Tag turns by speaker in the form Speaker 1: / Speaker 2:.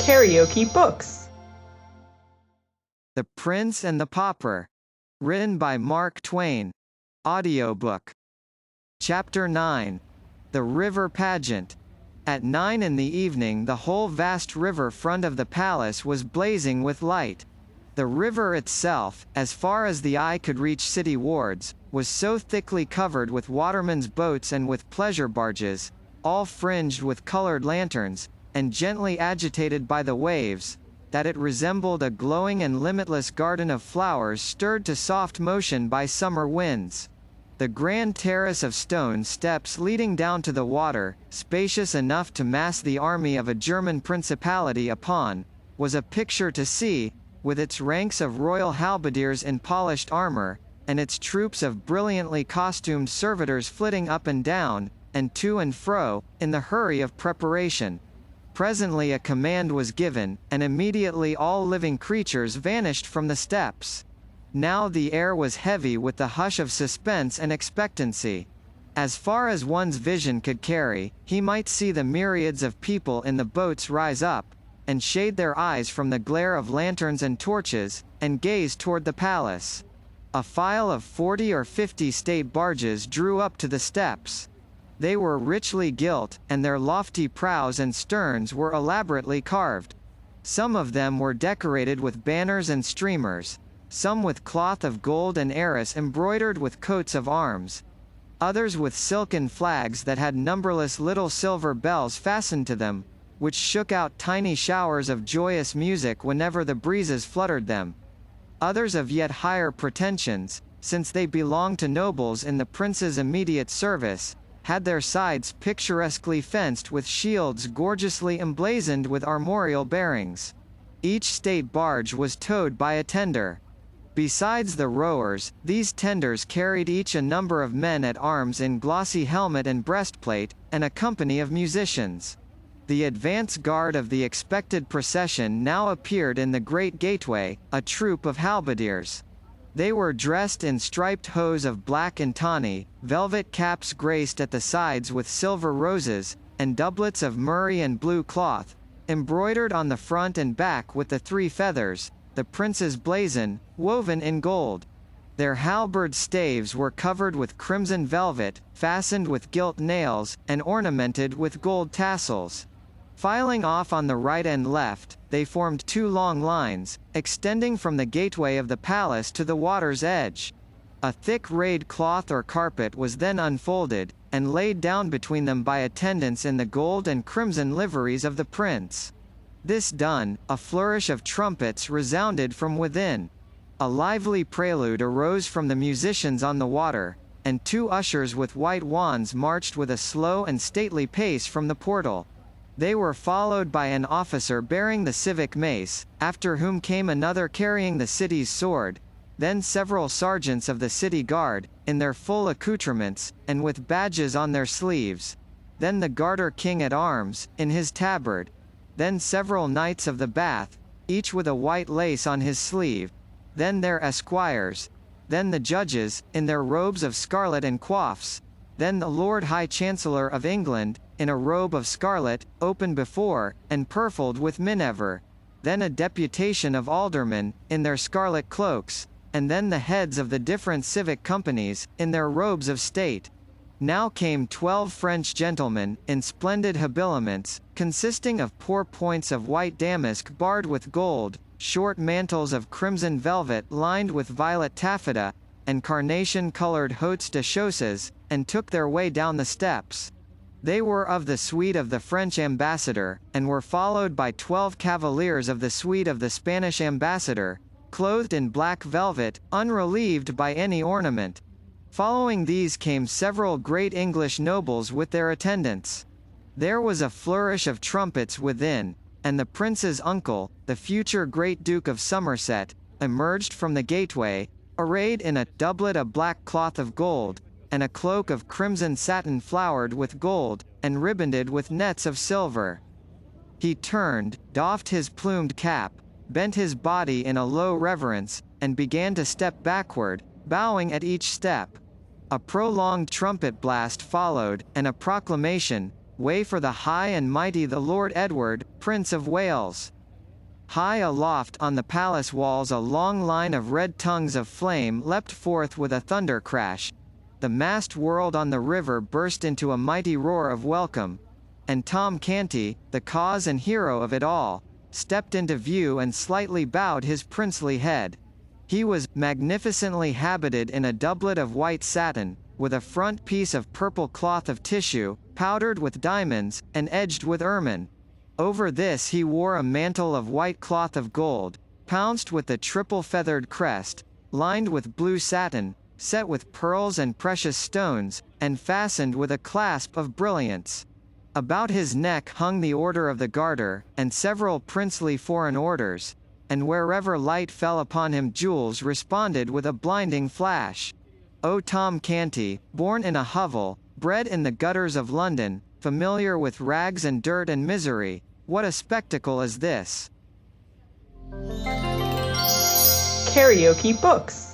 Speaker 1: KaraokeBooks.
Speaker 2: The Prince and the Pauper. Written by Mark Twain. Audiobook. Chapter 9. The River Pageant. At 9 in the evening the whole vast river front of the palace was blazing with light. The river itself, as far as the eye could reach city wards, was so thickly covered with watermen's boats and with pleasure barges, all fringed with colored lanterns, and gently agitated by the waves, that it resembled a glowing and limitless garden of flowers stirred to soft motion by summer winds. The grand terrace of stone steps leading down to the water, spacious enough to mass the army of a German principality upon, was a picture to see, with its ranks of royal halberdiers in polished armor, and its troops of brilliantly costumed servitors flitting up and down, and to and fro, in the hurry of preparation. Presently a command was given, and immediately all living creatures vanished from the steps. Now the air was heavy with the hush of suspense and expectancy. As far as one's vision could carry, he might see the myriads of people in the boats rise up, and shade their eyes from the glare of lanterns and torches, and gaze toward the palace. A file of 40 or 50 state barges drew up to the steps. They were richly gilt, and their lofty prows and sterns were elaborately carved. Some of them were decorated with banners and streamers, some with cloth of gold and arras embroidered with coats of arms, others with silken flags that had numberless little silver bells fastened to them, which shook out tiny showers of joyous music whenever the breezes fluttered them. Others of yet higher pretensions, since they belonged to nobles in the prince's immediate service, had their sides picturesquely fenced with shields gorgeously emblazoned with armorial bearings. Each state barge was towed by a tender. Besides the rowers, these tenders carried each a number of men at arms in glossy helmet and breastplate, and a company of musicians. The advance guard of the expected procession now appeared in the great gateway, a troop of halberdiers. They were dressed in striped hose of black and tawny, velvet caps graced at the sides with silver roses, and doublets of murrey and blue cloth, embroidered on the front and back with the 3 feathers, the prince's blazon, woven in gold. Their halberd staves were covered with crimson velvet, fastened with gilt nails, and ornamented with gold tassels. Filing off on the right and left, they formed 2 long lines, extending from the gateway of the palace to the water's edge. A thick rayed cloth or carpet was then unfolded, and laid down between them by attendants in the gold and crimson liveries of the prince. This done, a flourish of trumpets resounded from within. A lively prelude arose from the musicians on the water, and 2 ushers with white wands marched with a slow and stately pace from the portal. They were followed by an officer bearing the civic mace, after whom came another carrying the city's sword, then several sergeants of the city guard, in their full accoutrements, and with badges on their sleeves, then the Garter King at arms, in his tabard, then several knights of the Bath, each with a white lace on his sleeve, then their esquires, then the judges, in their robes of scarlet and coifs, then the Lord High Chancellor of England, in a robe of scarlet, open before, and purfled with minever, then a deputation of aldermen, in their scarlet cloaks, and then the heads of the different civic companies, in their robes of state. Now came 12 French gentlemen, in splendid habiliments, consisting of pourpoints of white damask barred with gold, short mantles of crimson velvet lined with violet taffeta, and carnation-colored hautes de chausses, and took their way down the steps. They were of the suite of the French ambassador, and were followed by 12 cavaliers of the suite of the Spanish ambassador, clothed in black velvet, unrelieved by any ornament. Following these came several great English nobles with their attendants. There was a flourish of trumpets within, and the prince's uncle, the future Great Duke of Somerset, emerged from the gateway, arrayed in a doublet of black cloth of gold, and a cloak of crimson satin flowered with gold, and ribbanded with nets of silver. He turned, doffed his plumed cap, bent his body in a low reverence, and began to step backward, bowing at each step. A prolonged trumpet blast followed, and a proclamation, "Way for the high and mighty the Lord Edward, Prince of Wales." High aloft on the palace walls a long line of red tongues of flame leapt forth with a thunder crash. The massed world on the river burst into a mighty roar of welcome. And Tom Canty, the cause and hero of it all, stepped into view and slightly bowed his princely head. He was magnificently habited in a doublet of white satin, with a front piece of purple cloth of tissue, powdered with diamonds, and edged with ermine. Over this he wore a mantle of white cloth of gold, pounced with the triple-feathered crest, lined with blue satin, set with pearls and precious stones, and fastened with a clasp of brilliants. About his neck hung the Order of the Garter, and several princely foreign orders, and wherever light fell upon him jewels responded with a blinding flash. O Tom Canty, born in a hovel, bred in the gutters of London, familiar with rags and dirt and misery, what a spectacle is this!
Speaker 1: KaraokeBooks.